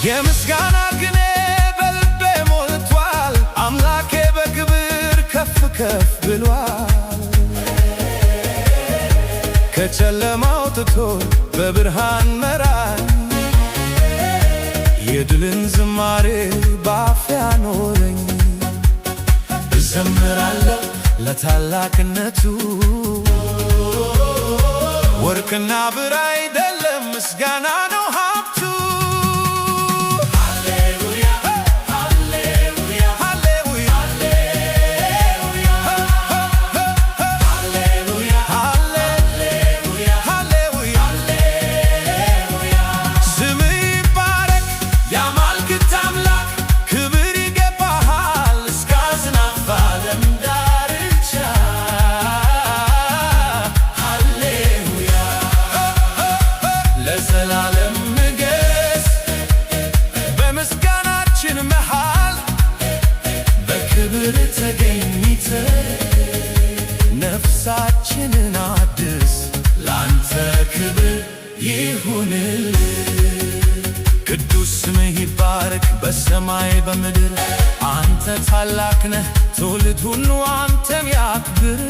የምስጋና ቅኔ በልቤ ሞልቷል። አምላኬ በክብር ከፍ ከፍ ብሏል። ከጨለማው አውጥቶ በብርሃን መራኝ። የድልን ዝማሬ ባፌ አኖረኝ። እዘምራለሁ ለታላቅነቱ ወርቅና ብር አይደለም ምስጋና ነው ሀብቱ። ሃሌሉያ ሃሌሉያ ሃሌሉያ ሃሌሉያ ሃሌሉያ ሃሌሉያ ስምህ ይባረክ የአማልክት አምላክ ክብር ይገባሃል እስከ አጽናፈ ዓለም ዳርቻ። ሃሌሉያ ለዘላለም ንገስ በምስጋናችን መሃል በክብር ተገኝተህ ነፍሳችንን አድስ ላንተ ክብር ይሁንልህ። ቅዱስ ስምህ ይባረክ በሰማይ በምድር አንተ ታላቅ ነህ ትውልድ ሁሉ አንተን ያክብር።